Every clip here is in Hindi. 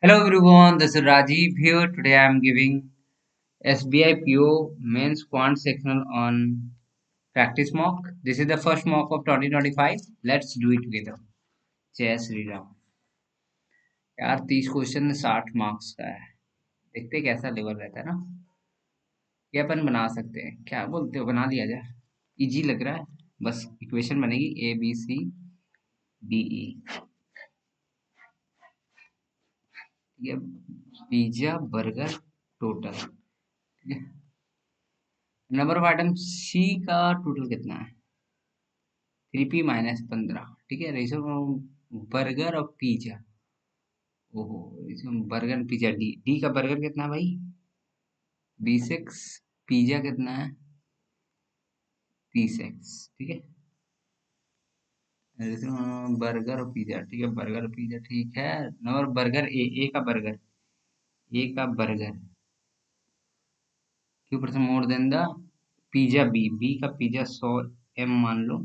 Hello everyone, this is Rajiv here. Today I am giving SBI PO Mains Quant Sectional on practice mock. This is the first mock of 2025. Let's do it together. जय श्री राम। यार 30 क्वेश्चन में 60 मार्क्स का है। देखते हैं कैसा लेवल रहता है ना। ये अपन बना सकते हैं, क्या बोलते हो, बना लिया जाए। इजी लग रहा है। बस इक्वेशन बनेगी ABCDE। ये पिज्जा बर्गर टोटल, ठीक है। नंबर ऑफ आइटम सी का टोटल कितना है? 3P-15, ठीक है। रेशो बर्गर और पिज्जा, ओहो, इसमें बर्गर पिज्जा डी डी का बर्गर कितना है भाई? 20x। पिज्जा कितना है? 30x, ठीक है। बर्गर और पिज्जा, ठीक है। बर्गर और पिज्जा, ठीक है। नंबर बर्गर ए का बर्गर, ए का burger Q percent more than the pizza B का पिज्जा 100 M मान लो,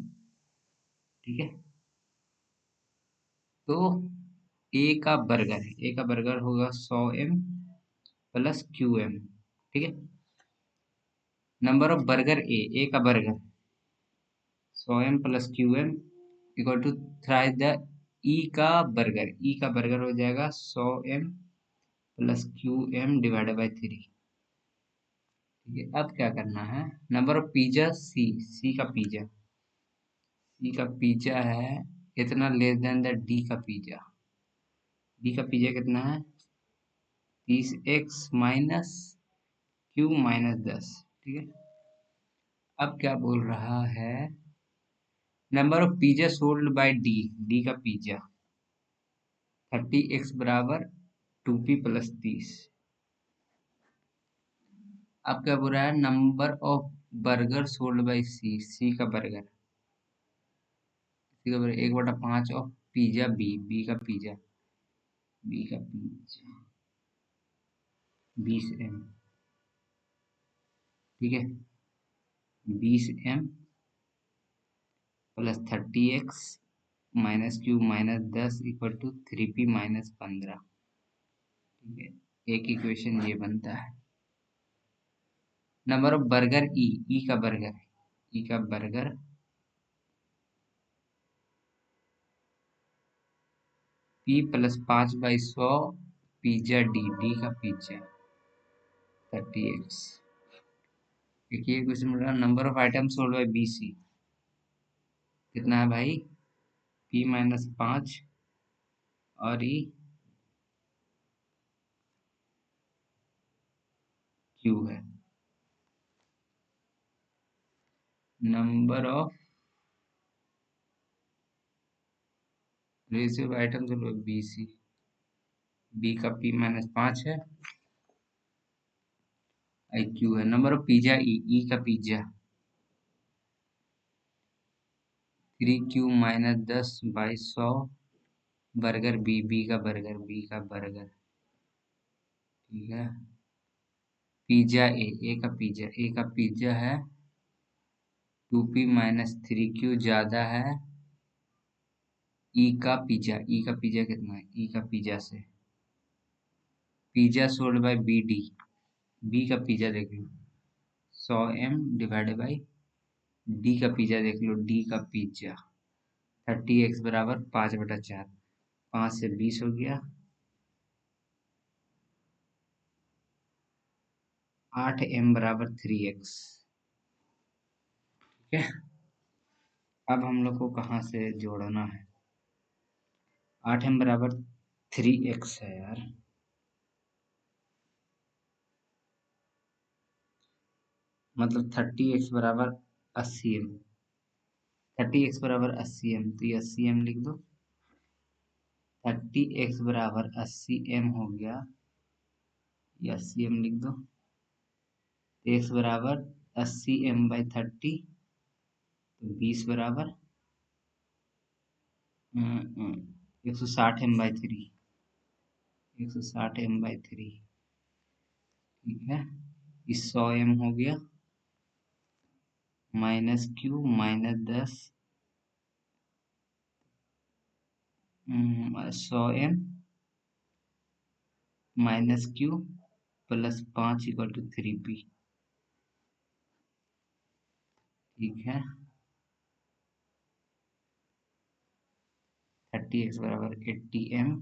ठीक है। तो ए का बर्गर होगा 100 M प्लस QM, ठीक है। नंबर ऑफ बर्गर ए का burger 100 M plus QM equal to thrice the E का बर्गर हो जाएगा 100 M plus QM divided by 3, ठीक है। अब क्या करना है? नंबर ऑफ पिज्जा सी का पिज्जा है इतना लेस देन द डी का पिज्जा कितना है? 30x माइनस Q-10, ठीक है। अब क्या बोल रहा है? Number of pizza sold by D का पिज्जा 30x बराबर 2P प्लस 30। अब क्या बोल रहा है? Number of burger sold by C का बर्गर 1/5 ऑफ पिज्जा बी का पिज्जा 20 M, ठीक है। 20M plus 30x minus Q-10 equal to 3P-15, ठीक है। एक इक्वेशन ये बनता है। नंबर ऑफ बर्गर ई का burger P plus 5/100 pizza D का पिज्जा 30x। देखिए क्वेश्चन में रहा number of item sold by BC कितना है भाई? P-5 और ई Q है। Number of ratio item sold by BC, B का P-5 है, आई Q है। नंबर ऑफ पिज्जा ई का पिज्जा 3Q-10/100 बर्गर बी का बर्गर, ठीक है। पिज्जा ए का पिज्जा है 2P-3Q ज्यादा है ई का पिज्जा कितना है? ई का पिज्जा से पिज्जा सोल्ड बाय बी का पिज्जा देख लो 100 M डिवाइडेड बाई डी का पिज्जा देख लो, डी का पिज्जा 30x बराबर 5/4, 5 से 20 हो गया, 8M बराबर 3x, ठीक है। अब हम लोग को कहाँ से जोड़ना है? 8M बराबर 3x है यार, मतलब 30x बराबर 80M, 30x बराबर 80M, तो ये 80M लिख दो। 30x बराबर 80M हो गया, ये 80M लिख दो। x बराबर 80M/30, तो 20 बराबर 160M/3, 160M/3, ठीक है। इस 100M हो गया minus Q-10 100M minus Q plus 5 = 3p। ठीक है। 30x बराबर 80m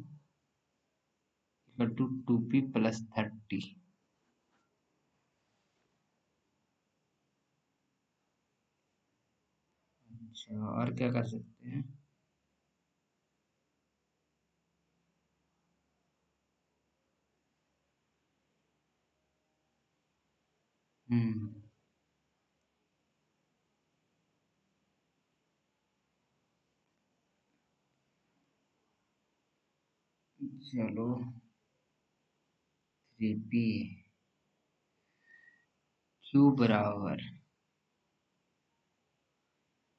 इक्वल टू 2p + 30। अच्छा, और क्या कर सकते हैं? हम्म। चलो, 3p क्यू बराबर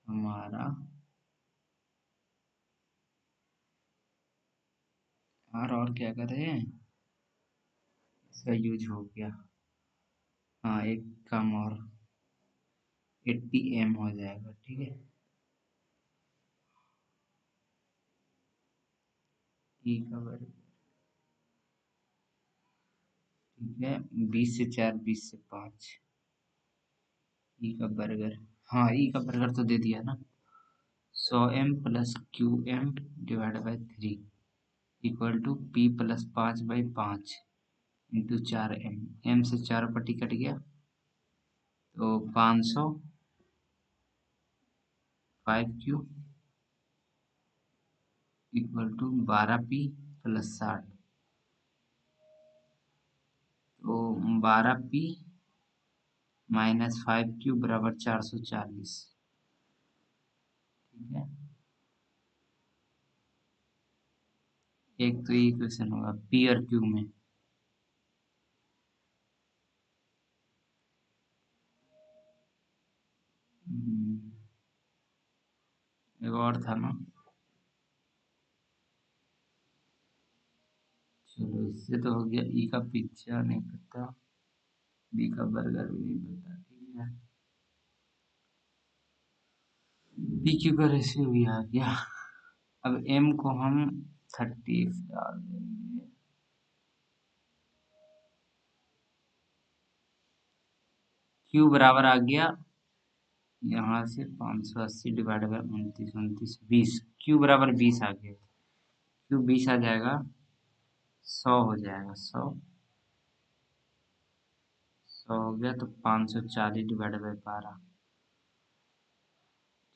हमारा और क्या करें, इसका यूज हो गया। हाँ, एक काम और 80m हो जाएगा। ठीक है। ई का वर्ग। ठीक है। 20 से 4, 20 से 5। ई का बर्गर। हाँ, ई का बर्गर तो दे दिया ना। 100m + QM / 3 = p + 5/5 × 4m। m से 4 पट्टी कट गया तो 500 5q = 12p + 60। तो 12p - 5q बराबर 440। ठीक है। एक तो ये इक्वेशन होगा पी और क्यू में। एक और था ना। चलो, इससे तो हो गया। ई का पिज्जा नहीं पता, बी का बर्गर भी नहीं पता। ठीक है। पी क्यू का रेशियो भी आ गया। अब एम को हम 30 डाल देंगे। क्यू बराबर आ गया यहाँ से 580 डिवाइड बाई 29, 20। क्यू बराबर 20 आ गया। क्यू 20 आ जाएगा, 100 हो जाएगा। 100 हो गया तो 540 डिवाइड बाई 12।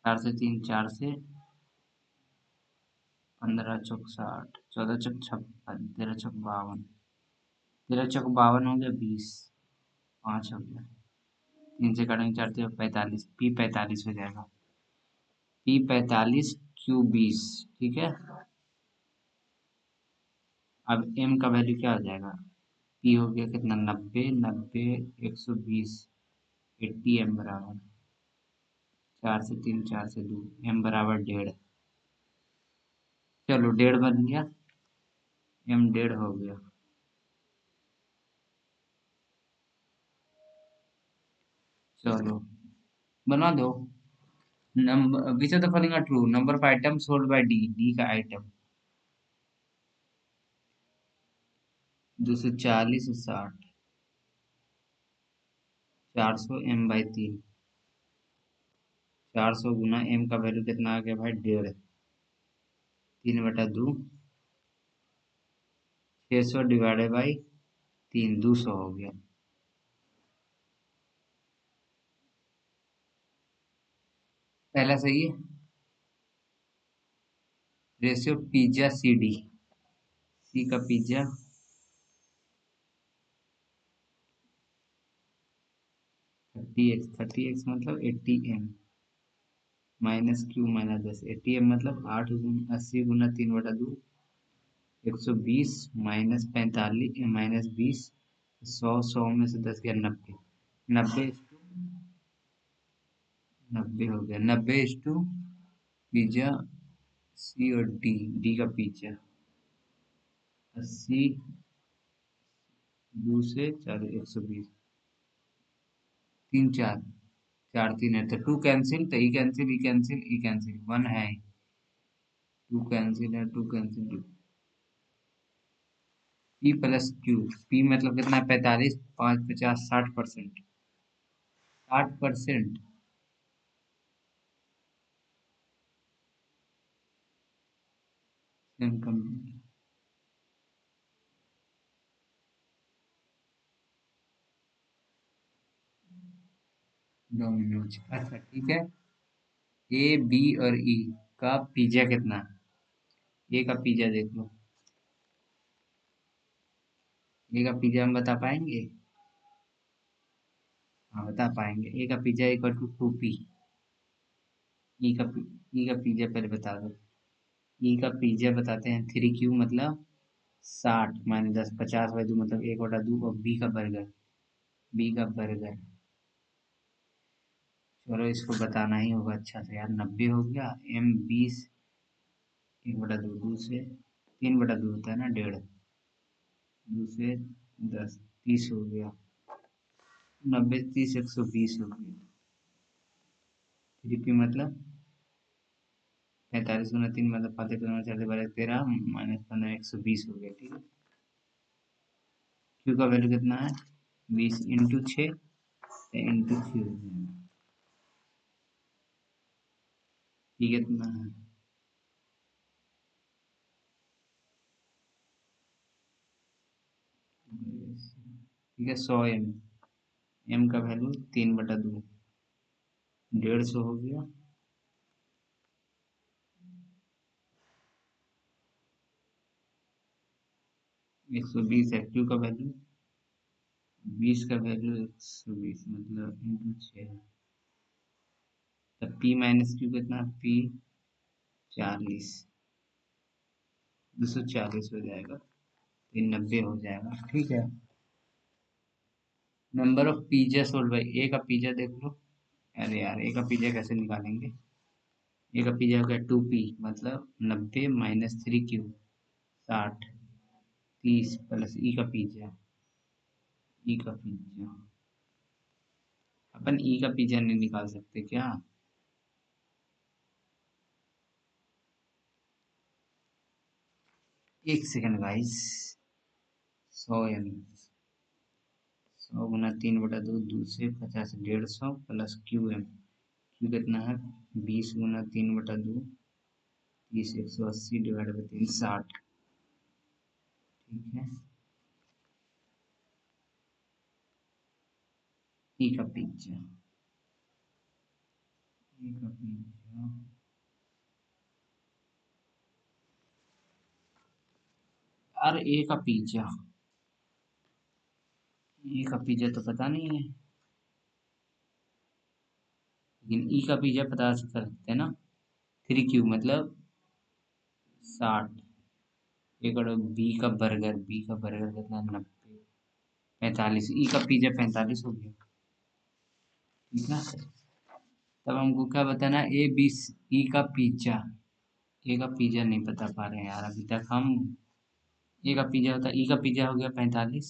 4 से 3, 4 से 15 चौक 60, 14 चौक 56, 13 चौक 52, 13 चौक 52 हो गया 20। 5 हो गया। 3 से काटेंगे 4 से 45, पी 45 हो जाएगा। P 45 Q 20। ठीक है। अब एम का वैल्यू क्या हो जाएगा? पी हो गया कितना, 90, 90, 120, 80m बराबर 4 से 3, 4 से 2, एम बराबर 1.5। चलो, 1.5 बन गया। एम 1.5 हो गया। चलो, बना दो। Number which of the following are true, number of item sold by D, D का आइटम 240 और 60। 400m/3। 400 गुना एम का वैल्यू कितना आ गया भाई, 1.5। 3/2, 600 डिवाइडेड बाई 3, 200 हो गया। पहला सही है। Ratio pizza C D. C का पिज्जा 30x, 30x मतलब 80m -q - 10। 80m मतलब 80 गुना 3/2, 120 -45 -20, 100, 100 में से 10 गया 90। 90 हो गया। 90 पिज्जा सी और डी, डी का पिज्जा 80, 2 से 4, 120, 3, 4, 4, 3 है तो 2 कैंसिल, तो ई कैंसिल, ई कैंसिल, ई कैंसिल, 1 है। 2 कैंसिल है, 2 cancel. P plus Q. P मतलब कितना है 45, 5 50 60%। 60%। डोमिनोज, अच्छा ठीक है। ए बी और ई का पिज्जा कितना है? ए का पिज्जा देख लो। ए का पिज्जा हम बता पाएंगे? हाँ बता पाएंगे। ए का पिज्जा इक्वल टू 2p। ई का पिज्जा पहले बता दो। ई का पिज्जा बताते हैं 3q मतलब 60 माइनस 10, 50/2 मतलब 1/2। और बी का बर्गर, बी का बर्गर, चलो इसको बताना ही होगा अच्छा से यार। 90 हो गया। एम 20, 1/2, 3/2 होता है ना, 1.5। 2 से 10, 30 हो गया। 90 30 120 हो गया। 3p मतलब 45 गुना 3 मतलब 5 4 13 माइनस 15 120 हो गया। ठीक है। क्यू का वैल्यू कितना है? 20 × 6 × 6 हो गया। ये कितना है? ठीक है 100 m। एम का वैल्यू 3/2, 150 हो गया। 120 है क्यू का वैल्यू। 20 का वैल्यू 120 मतलब × 6। तब पी माइनस क्यू कितना? पी 40, 240 हो जाएगा। ये 90 हो जाएगा। ठीक है। Number of pizza sold by, A का पिज्जा देख लो। अरे यार ए का पिज्जा कैसे निकालेंगे? ए का पिज्जा हो गया 2p मतलब 90 माइनस 3q 60, 30 प्लस ई का पिज्जा। ई का पिज्जा, अपन ई का पिज्जा नहीं निकाल सकते क्या? एक सेकंड गाइस। 100 m, 100 × 3/2, 2 से 50, 150 प्लस QM। क्यू कितना है? 20 × 3/2, 30 180 डिवाइड बाई 3 60। ठीक है। ई का पिज्जा, ई का पिज्जा, और ए का पिज्जा। ई का पिज्जा तो पता नहीं है, लेकिन ई का पिज्जा पता कर सकते हैं ना। 3q मतलब 60। एक और बी का बर्गर, बी का बर्गर कितना? 90, 45। ई का पिज्जा 45 हो गया। ठीक है। तब हमको क्या बताना? ए बी ई का पिज्जा। ए का पिज्जा नहीं बता पा रहे हैं यार अभी तक हम। ए का पिज्जा होता है, ई का पिज्जा हो गया 45।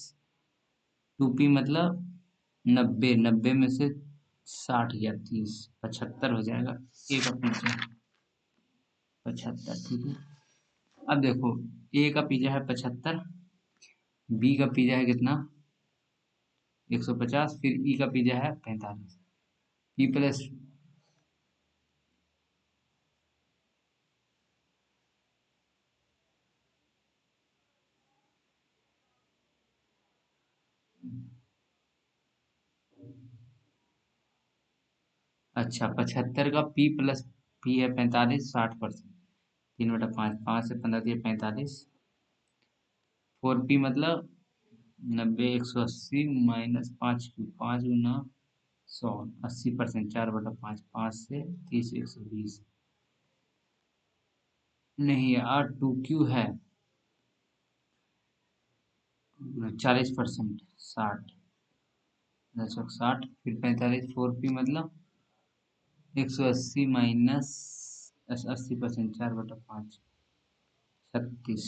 2p मतलब 90, 90 में से 60 या 30, 75 हो जाएगा। ए का पिज्जा 75। ठीक है। अब देखो, ए का पिज्जा है 75, बी का पिज्जा है कितना? 150, फिर ई का पिज्जा है 45। पी प्लस, अच्छा 75 का पी प्लस पी है 45, 60%। 3/5, 5 से 15 दिए 45। 4p मतलब 90 180 माइनस 5q, 5 × 100 80%। 4/5, 5 से 30 120। नहीं यार 2q है 40%। 60, 10 60 फिर 45। 4p मतलब 180 माइनस 80%। 4/5, 36,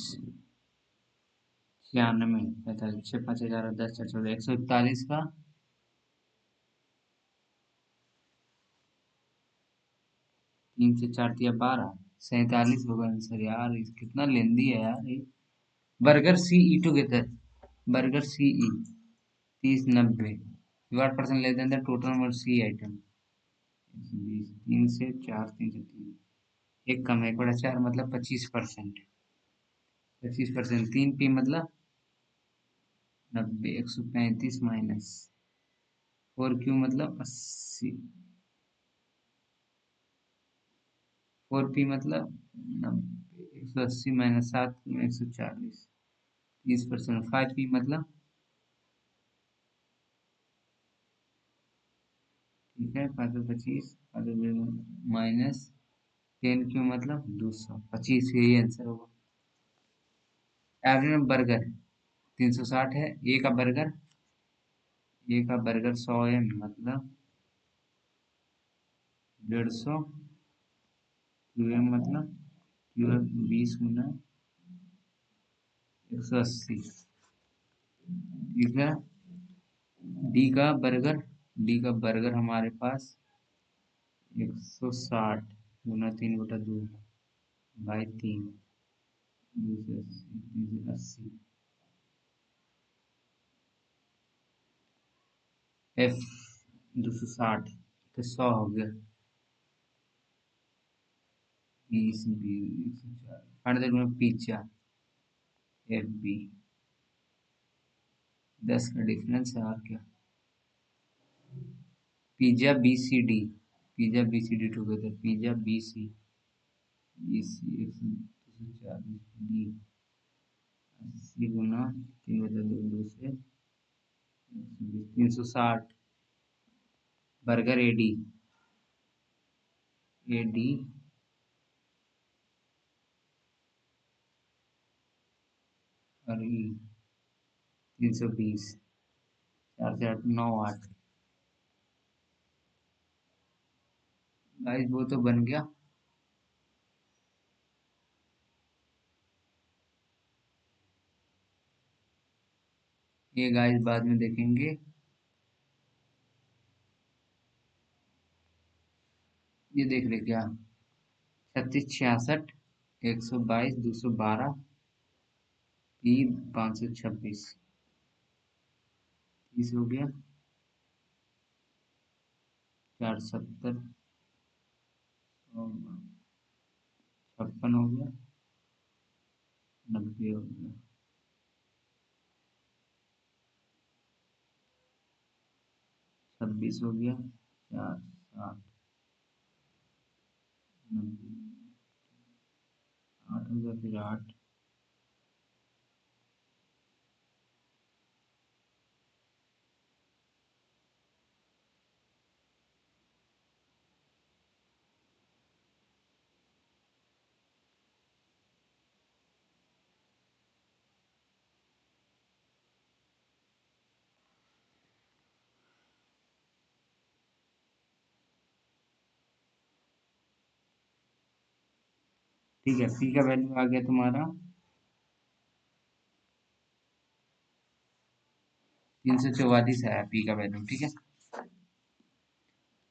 96, 45, 6 5 11 10 4 14 141 का 3 से 4 दिया 12, 47 होगा आंसर। यार कितना लेंदी है यार ये। Burger C E together, burger C E 30 90, you are percent less than the total number C item. 120, 3 से 4, 3 से 3, एक कम है, एक बड़ा 4 मतलब 25%। 25%, 3 पी मतलब 90, 135 माइनस 4 क्यू मतलब 80, 4 पी मतलब 90, 180 माइनस 7 140, 30%। 5 पी मतलब, ठीक है, 525, माइनस 10 क्यू मतलब 225, यही आंसर होगा। एवरेज में बर्गर 360 है, ए का बर्गर 100 है, मतलब 150, क्यू एम मतलब क्यू एम 20 गुना 180, ठीक है। डी का बर्गर डी का बर्गर हमारे पास 160 गुना 3/2 बाई 3, 280, 380। एफ 260 तो 100 हो गया, 20 104, 100 में पिज्जा एफ बी, 10 का डिफरेंस है और क्या। Pizza B C D, pizza B C D together, pizza B C 140 D, 80 गुना 3/2 से 360, बर्गर ए डी और ई 320, 4 से 8 9 8। गाइस वो तो बन गया। ये गाइस बाद में देखेंगे। ये देख ले क्या, 36 66, 122 212 पी 526, 30 हो गया, 470, 56 हो गया, 90 हो गया, 26 हो गया, 4 7 90, 8 हो गया, फिर 8। ठीक है, पी का वैल्यू आ गया तुम्हारा 344 है, पी का वैल्यू, ठीक है।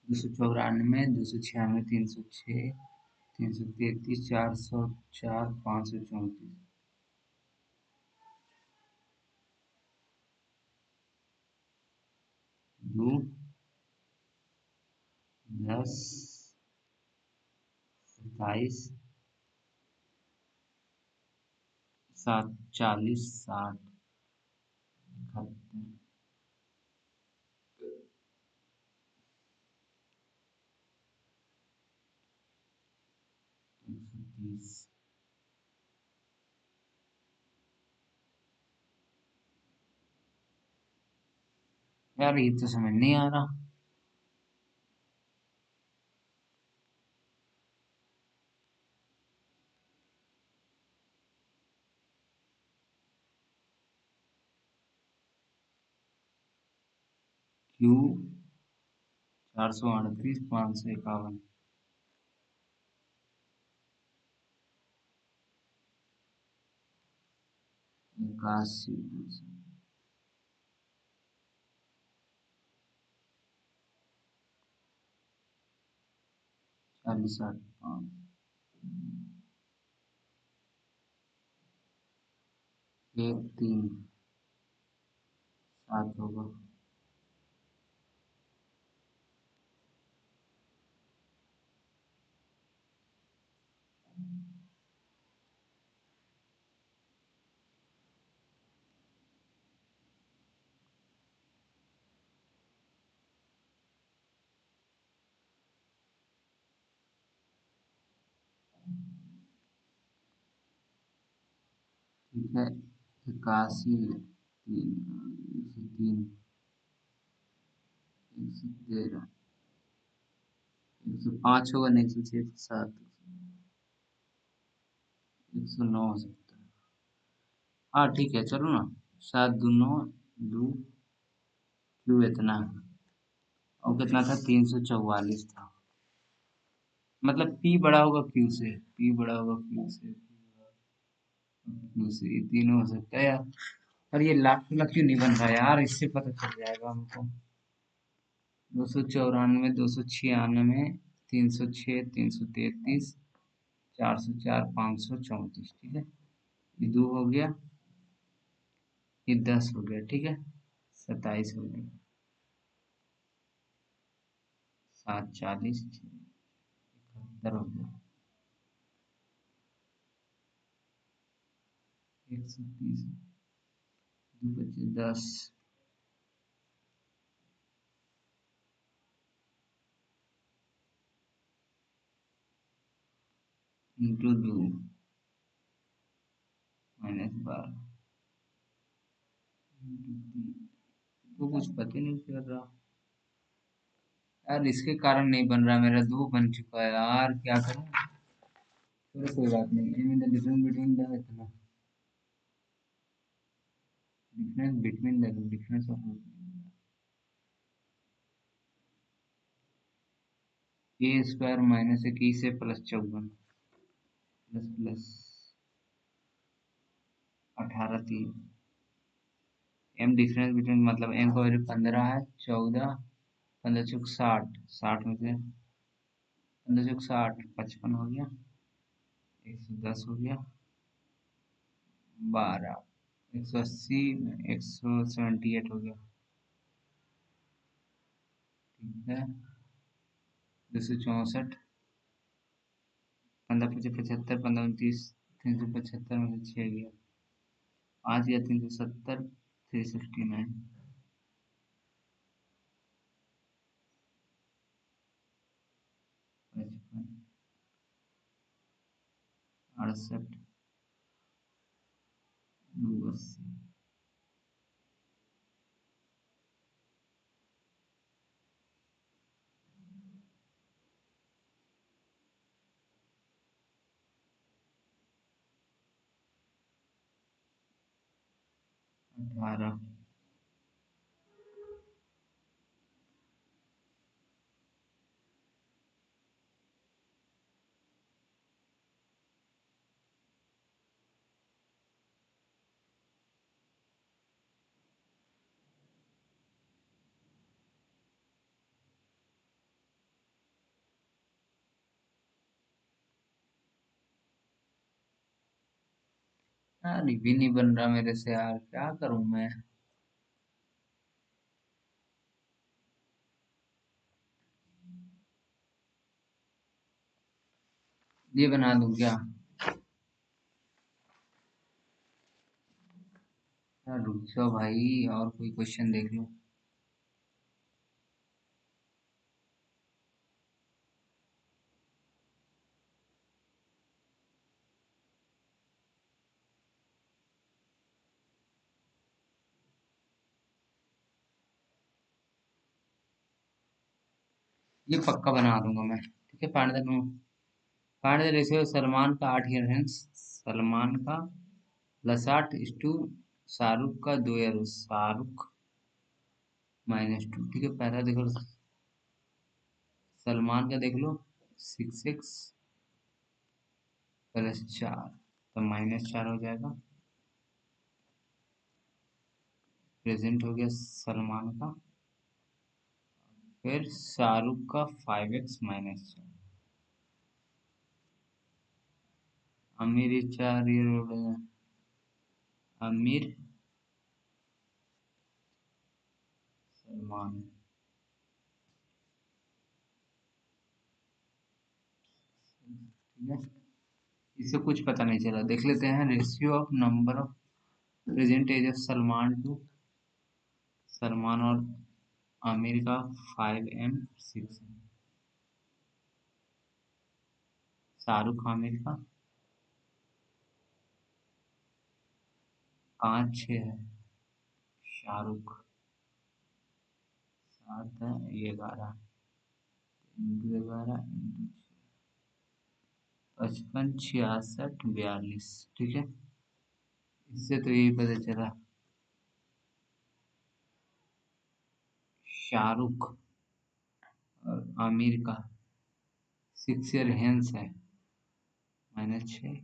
294, 296, 306, 333, 404, 534, 2 10 27 7 40 60 71 130। यार ये तो समझ नहीं आ रहा। क्यू 438 551, 81, 40 8 5, एक 3 7 होगा। ठीक है, 81 3 113 105 होगा नहीं, 106 109 हो सकता है। हाँ ठीक है, चलो ना। 7 2 9 2 क्यों इतना है? और कितना था? 344 था। मतलब पी बड़ा होगा क्यू से, पी बड़ा होगा क्यू से, क्यू से, ये तीनों हो सकता है यार। और ये लाख लाख क्यों नहीं बन रहा यार? इससे पता चल जाएगा हमको। 294, 296, 306, 333, 404, 534। ठीक है, ये 2 हो गया, ये 10 हो गया। ठीक है, 27 हो गया, 740, 71 हो गया, 130, 2 बचे 10, इंटू 2 -12 तो कुछ पता ही नहीं चल रहा यार। इसके कारण नहीं बन रहा, मेरा 2 बन चुका है यार, क्या करूं? चलो कोई बात नहीं। I mean the difference between the इतना difference between the difference of A square -21 से +54 plus plus 18 3 M difference between, मतलब एम का वैल्यू 15 है, 14, 15 चौक 60, 60 में से 15 चौक 60, 55 हो गया, 110 हो गया, 12, 180, 178 हो गया। ठीक है, 264, 15 पचे 75, 15 29, 375 में से 6 गया, 5 गया, 370, 369, 55, 68, 280, 18, यार ये भी नहीं बन रहा मेरे से यार, क्या करूं मैं? ये बना दूं क्या? यार रुक जाओ भाई, और कोई क्वेश्चन देख लो। ये पक्का बना दूंगा मैं। ठीक है, पांडे द रेशियो सलमान का 8 ईयर है, सलमान का +8 इस टू शाहरुख का 2 ईयर, शाहरुख -2। ठीक है, पहला देखो, सलमान का देख लो, 6x +4, तो -4 हो जाएगा। प्रेजेंट हो गया सलमान का। फिर शाहरुख का 5x -4, मेरी 4 ईयर हो गया। आमिर, सलमान। ठीक है, इससे कुछ पता नहीं चला। देख लेते हैं ratio of number of present age of Salman to Salman और आमिर का 5 and 6 है। शाहरुख आमिर का 5-6 है। शाहरुख 7 है, ये 11 इंटू 11 इंटू 55, 66, 42। ठीक है, इससे तो यही पता चला शाहरुख और आमिर का 6 ईयर हेंस है। -6,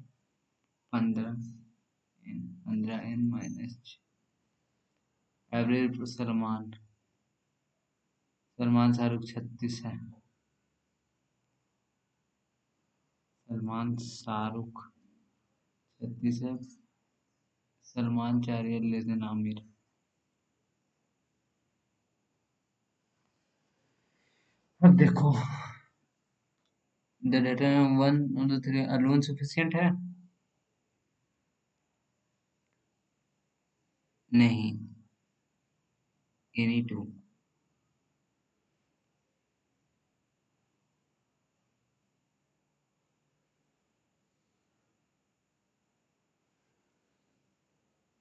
15 n -6। एवरेज पर सलमान, सलमान शाहरुख 36 है। सलमान शाहरुख 36 है। Salman 4 year less than Aamir. अब देखो, the data 1 on the 3 alone sufficient है? नहीं, एनी टू।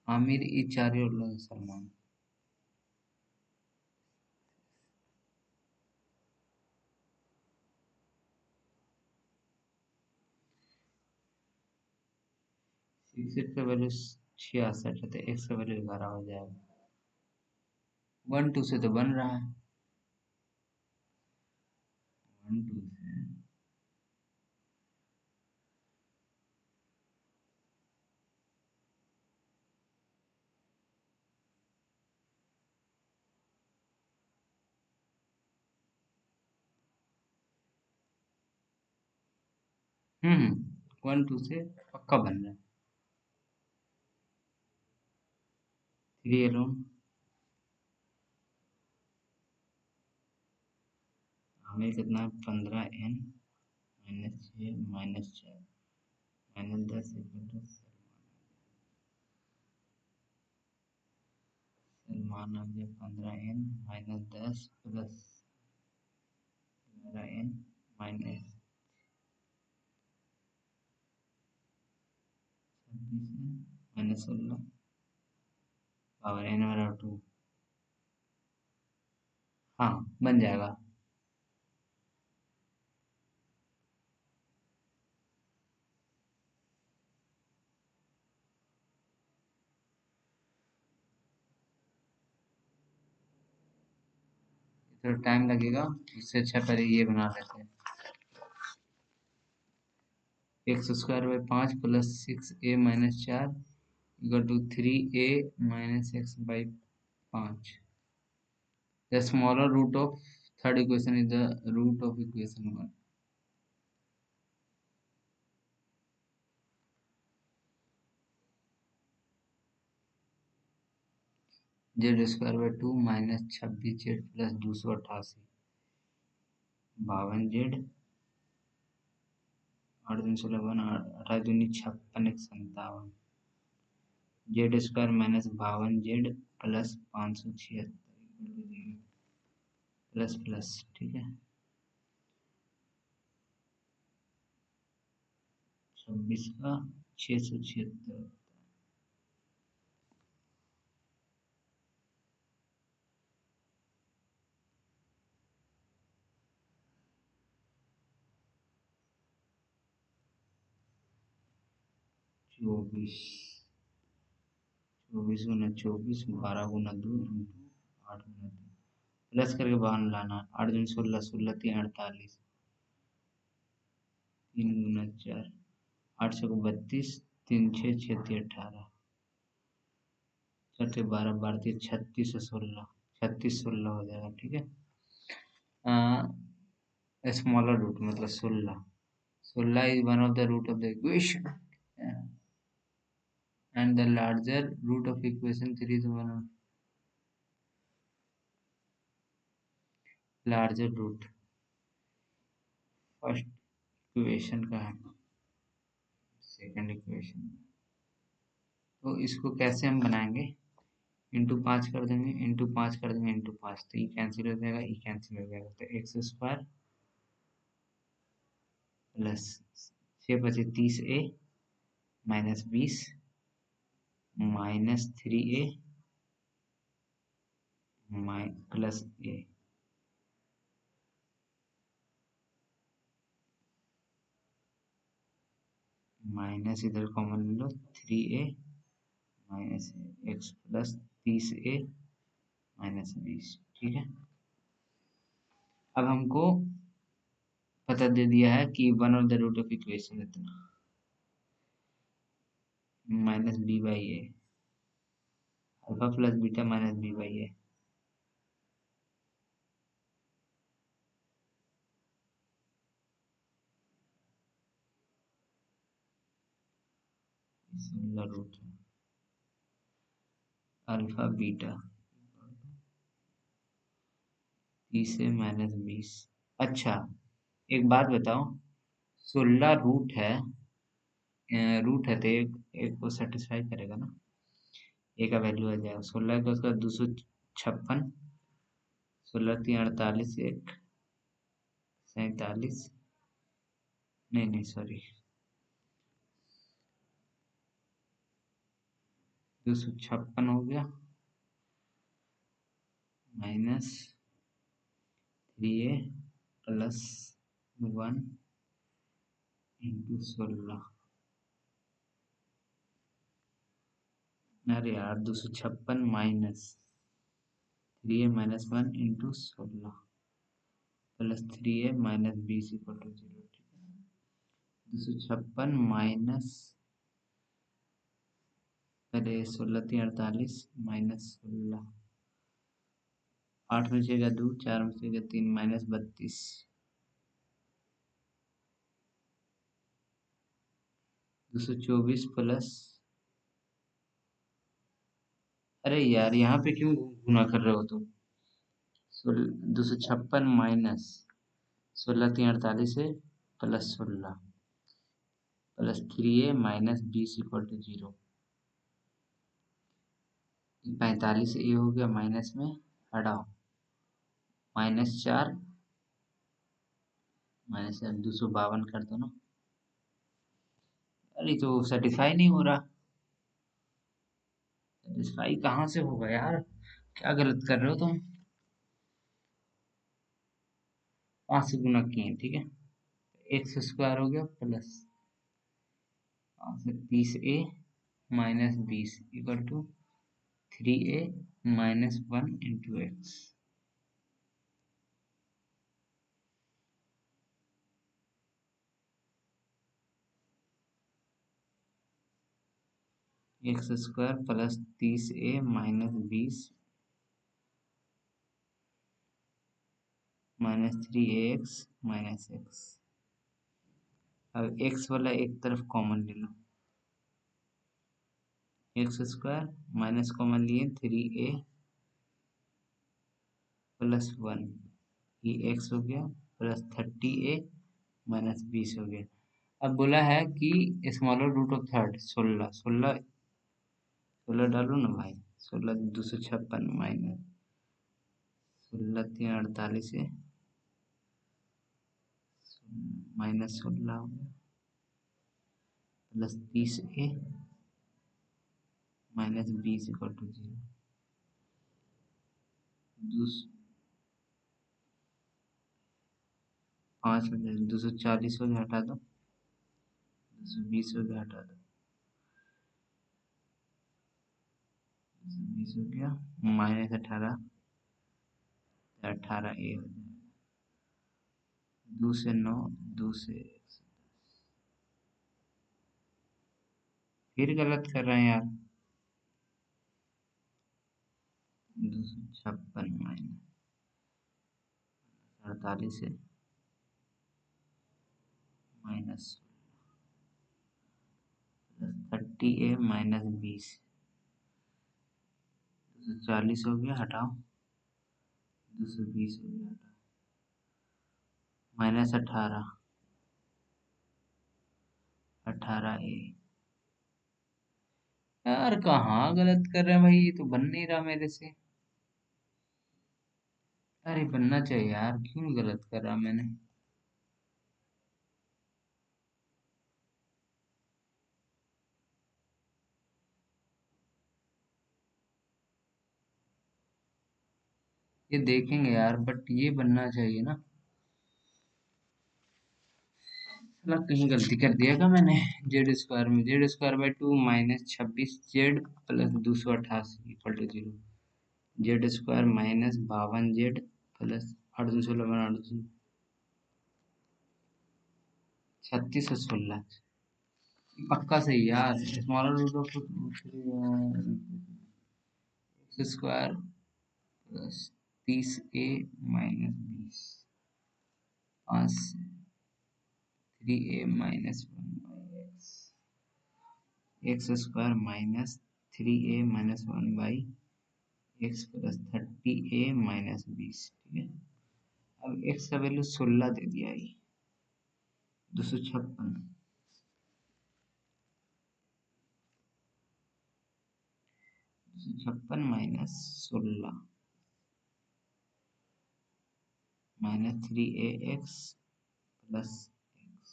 आमिर ई 4 ईयर लेस सलमान। सिक्स का वैल्यू 66 है तो एक्स का वैल्यू 11 हो जाएगा। 1 2 से तो बन रहा है। 1 2 से हम्म 1 2 से पक्का बन रहा है। 3 अलोन। हमें कितना? 15 n -6 -4 -10 सलमान आ गया 15 n -10 plus 11 n -26 -16 power n बराबर 2। हाँ, बन जाएगा। थोड़ा टाइम लगेगा, इससे अच्छा पहले ये बना लेते हैं। x² / 5 + 6a - 4 = 3a - x/5। The smaller root of third equation is the root of equation 1। z² / 2 - 26z + 288 52z 8 दूनी 16 28 दूनी 56 1 57 z² - 52z + 576 प्लस प्लस। ठीक है, 26 का 676। 24 24 गुना 24 12 गुना 2 इंटू 8 गुना 3 प्लस करके बाहर लाना। 8 दूनी 16 16 3 48 3 गुना 4 8 से 32 3 6 6 3 18 4 12 12 36 16 36 16 हो जाएगा। ठीक है, स्मॉलर रूट मतलब 16। 16 is one of the root of the equation. and the larger root of equation 3 is 1 larger root first equation का है सेकंड इक्वेशन। तो इसको कैसे हम बनाएंगे, इंटू 5 कर देंगे, इंटू 5 कर देंगे, इंटू 5, तो ई कैंसिल हो जाएगा, ई कैंसिल हो जाएगा, तो x square plus 6 × 5 = 30a minus 20 minus 3a plus a minus इधर कॉमन ले लो 3a minus x plus 30a minus 20। ठीक है, अब हमको पता दे दिया है कि one of the root of equation इतना minus B by A, alpha plus beta minus B by A. Root alpha beta 30 से माइनस 20। अच्छा, एक बात बताओ, 16 रूट है तो एक को सेटिस्फाई करेगा ना, ए का वैल्यू आ जाएगा 16 का, उसका 256, 16×3 = 48, एक 47, नहीं सॉरी 256 हो गया माइनस 3a प्लस 1 इंटू 16। अरे यार 256 minus 3a minus 1 into 16 plus 3a minus 20 = 0। 256 minus, अरे 16×3 = 48 माइनस 16, 8 में 6 का 2, 4 में 6 का 3, माइनस 32, 224 प्लस, अरे यार यहाँ पे क्यों गुना कर रहे हो तुम, 256 माइनस 16×3 = 48 है प्लस 16 प्लस 3a माइनस 20 = 0। 45 ए हो गया माइनस में, हटाओ -4 -252 कर दो ना। अरे तो सेटिस्फाई नहीं हो रहा, सेटिस्फाई कहाँ से होगा यार, क्या गलत कर रहे हो तुम। 5 से गुना किए, ठीक है, एक्स स्क्वायर हो गया plus 30a minus 20 = 3a minus 1 into x. X square plus 30a minus 20 minus 3ax minus x. अब एक्स वाला एक तरफ कॉमन ले लो, एक्स स्क्वायर माइनस कॉमन लिए 3a प्लस 1, ये एक्स हो गया प्लस 30a माइनस 20 हो गया। अब बोला है कि स्मॉलर रूट ऑफ थर्ड 16 16 16 डालो ना भाई, 16 256 माइनस 16×3 = 48 है माइनस 16 हो गया प्लस 30a माइनस 20 = 0। 5 में 240 हो गया, हटा दो 220 हो गया, हटा दो 220 हो गया माइनस 18 18a हो जाएगा, 2 से 9, 2 से 1, फिर गलत कर रहे हैं यार। 256 माइनस 48 है माइनस 30a माइनस 20, 240 हो गया, हटाओ, 220 हो गया, हटाओ, माइनस 18, 18a। यार कहाँ गलत कर रहे हैं भाई, ये तो बन नहीं रहा मेरे से। अरे बनना चाहिए यार, क्यों गलत कर रहा मैंने। ये देखेंगे यार, बट ये बनना चाहिए ना। साला कहीं गलती कर दिया क्या मैंने। जेड स्क्वायर में Z square by 2 minus 26 Z plus 288 equal to 0। Z square minus 52 Z plus 816 3616। पक्का सही यार। Smaller root of X square plus 30a minus 20, 3a minus 1 by X square minus 3a minus 1 by X plus 30a minus 20। ठीक है, अब एक्स का वैल्यू 16 दे दिया है, 256, 256 minus 16 minus 3ax plus x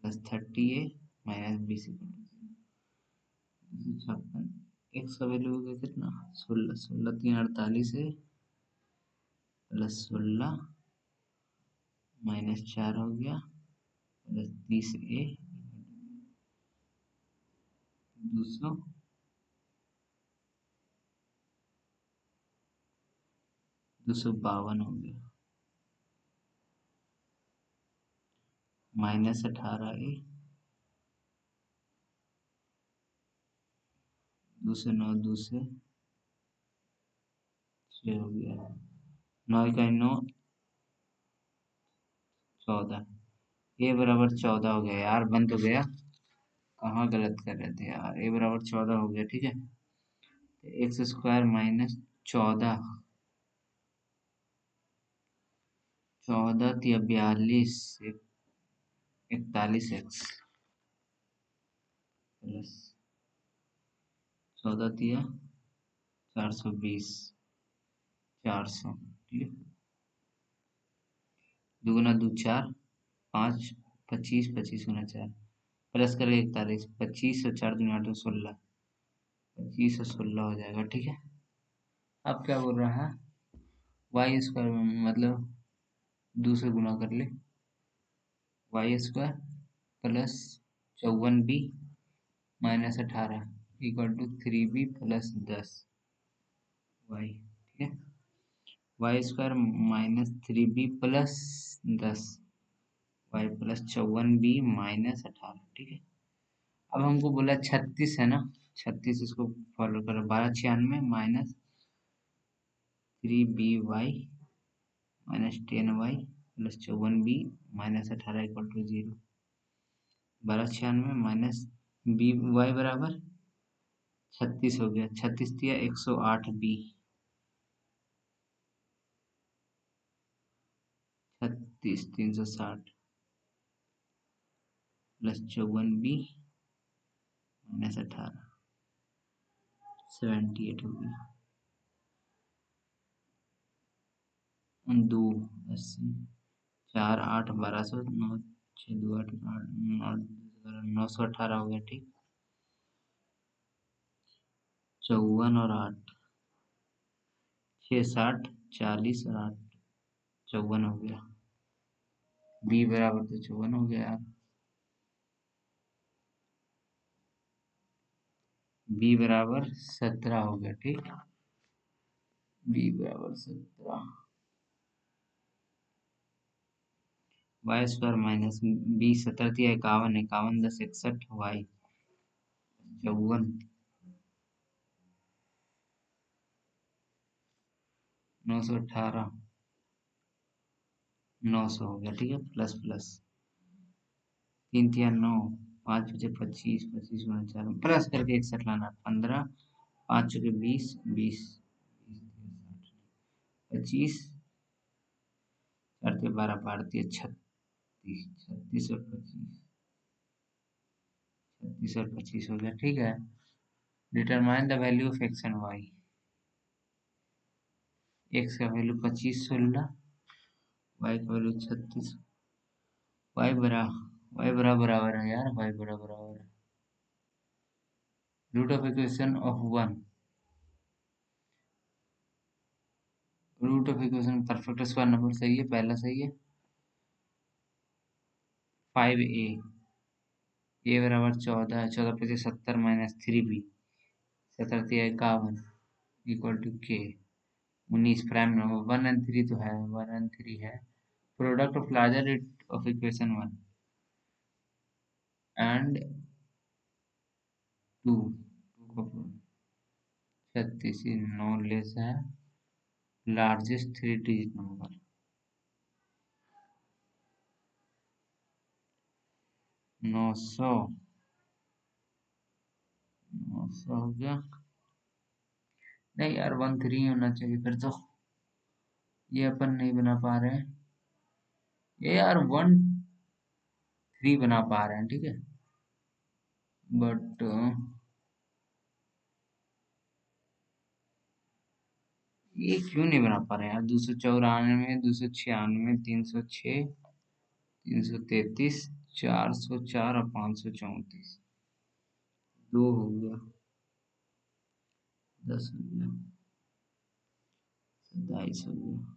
plus 30a minus 20, 256। X का वैल्यू हो गया कितना, 16, 16 3 48 है, प्लस 16 माइनस 4 हो गया, प्लस 30a 200, 252 हो गया, माइनस 18a, 209 2 से 6 हो गया, 9 का 9 14, ए बराबर 14 हो गया यार, बन तो गया। कहाँ गलत कर रहे थे यार, ए बराबर 14 हो गया। ठीक है, एक्स स्क्वायर माइनस 14, 14 या 42, 41x प्लस 14 या 420, 400। ठीक है, दुगुना दो 4, 5, 25, 25 गुना 4, प्लस करें 41, 25 और 4 दूनी 8 16, 25 और 16 हो जाएगा। ठीक है, अब क्या बोल रहा है, वाई स्क्वायर में मतलब 2 से गुना कर ले, Y square plus 54b minus 18 equal to 3b plus 10 Y. ठीक है, Y square minus 3b plus 10 Y plus 54b minus 18। ठीक है, अब हमको बोला 36 है ना, 36 इसको फॉलो करो, 1296 minus 3by minus 10y plus 54b minus 18 equal to 0। 1296 minus B Y बराबर 36 हो गया, 36 दिया 108b, 36 360 प्लस 54b माइनस 18, 78 हो गया, 2 80, 4 8 1200, 9 6 2 8 918 हो गया। ठीक, 54 और 8, 6 60 40 और 8 54 हो गया, बी बराबर तो 54 हो गया यार, बी बराबर 17 हो गया। ठीक, बी बराबर 17, वाई स्क्वायर माइनस बी 17 थी 51, 51 10 61 वाई 54, 918, 900 हो गया। ठीक है, प्लस प्लस 3 3 9 5 बचे 25, 25 गुना 4 प्लस करके 61 लाना, 15, 5 चौके 20, 20, 25, 4 से 12, 12 36, 36 और 25, 36 और 25 हो गया, ठीक है। Determine the value of X and Y. X का वैल्यू 25, 16, वाई का वैल्यू 36, वाई बरा वाई बराबर है यार, वाई बराबर है root of equation of 1, root of equation perfect square number सही है, पहला सही है। 5a, ए बराबर 14 है, 14 पच्चीस 70 माइनस 3b, 17 51 इक्वल टू के 19 प्राइम नंबर 1 एंड 3 तो है, 1 एंड 3 है। Product of larger root of equation 1 and 2, 36 9 less है लार्जेस्ट 3 डिजिट नंबर, 900 900 हो गया। नहीं यार 13 होना चाहिए फिर तो, ये अपन नहीं बना पा रहे हैं, ये यार 13 बना पा रहे हैं, ठीक है, बट ये क्यों नहीं बना पा रहे हैं यार। 294, 296, 306, 333, 404 और 534, 2 हो गया, 10 हो गया, 27 हो गया,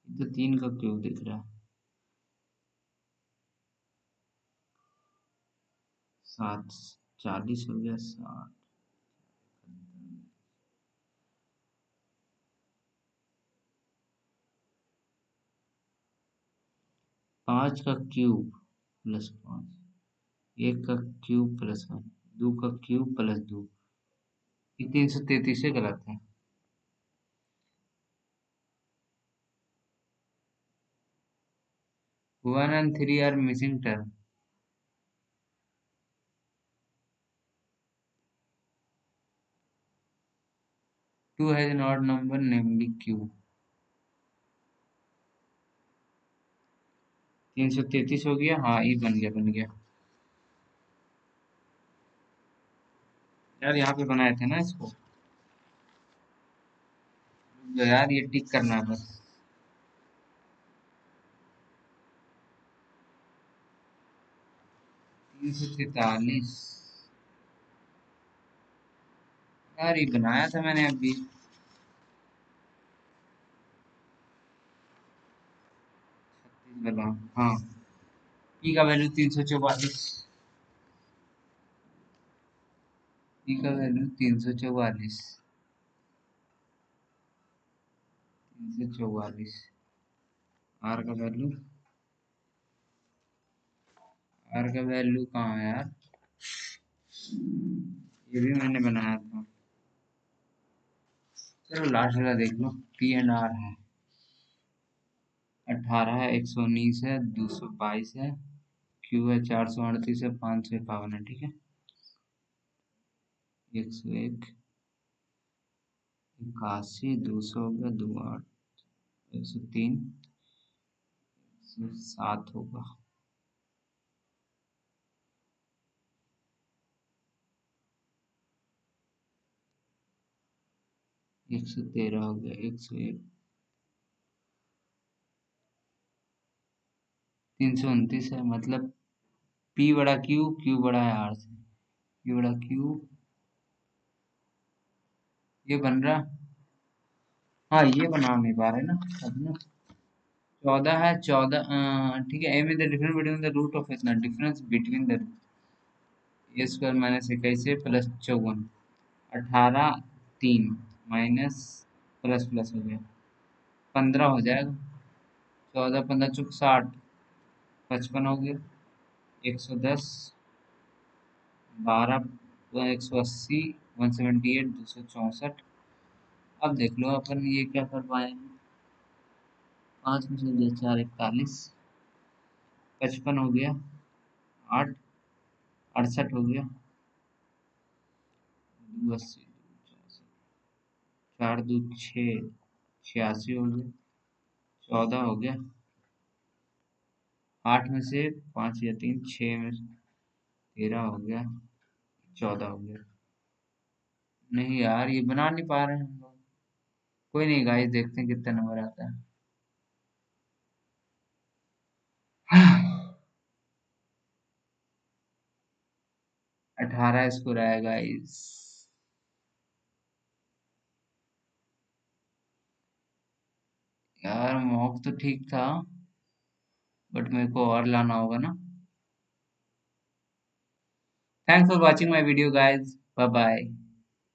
ये तो 3 का क्यों दिख रहा है। 7 40 हो गया, 60, 5 का क्यूब प्लस 5, 1 का क्यूब प्लस 1, 2 का क्यूब प्लस 2, ये 333 से गलत है। 1 and 3 are missing term. 2 has an odd number, namely q. 333 हो गया, हाँ ये बन गया यार, यहाँ पे बनाए थे ना इसको, जो यार ये टिक करना है बस। 343 यार, ये बनाया था मैंने अभी, 36 वाला, हाँ। पी का वैल्यू 344, पी का वैल्यू 344, 344, आर का वैल्यू, आर का वैल्यू कहाँ है यार, ये भी मैंने बनाया था। चलो लास्ट वाला देख लो, पी एंड आर है, 18 है, 119 है, 222 है, क्यू है 438 है, 551 है, ठीक है। 101, 81, 200 हो गया, 28, 103, 107 होगा, 113 हो गया, 101, 329 है, मतलब पी बड़ा क्यू, क्यू बड़ा है आर से, पी बड़ा क्यू, ये बन रहा, हाँ ये बना नहीं पा रहे ना अब ना। 14 है, 14, ठीक है। M is the difference between the root of इतना difference between the A square minus 21 plus 54, 18 3 minus plus plus हो गया, 15 हो जाएगा, 14 15 चुक 60, 55 हो गया, 110, 12, 180, 178, 264। अब देख लो अपन ये क्या कर पाएंगे, 5 में से 2 4 41, 55 हो गया, 8, 68 हो गया, 80, 4 2 6, 86 हो गया, 14 हो गया, 8 में से 5 या 3, 6 में से 13 हो गया, 14 हो गया। नहीं यार, ये बना नहीं पा रहे हैं हम लोग। कोई नहीं गाइस, देखते हैं कितना नंबर आता है। 18 स्कोर आया गाइस। यार मॉक तो ठीक था, बट मेरे को और लाना होगा ना। Thanks for watching my video guys, bye bye.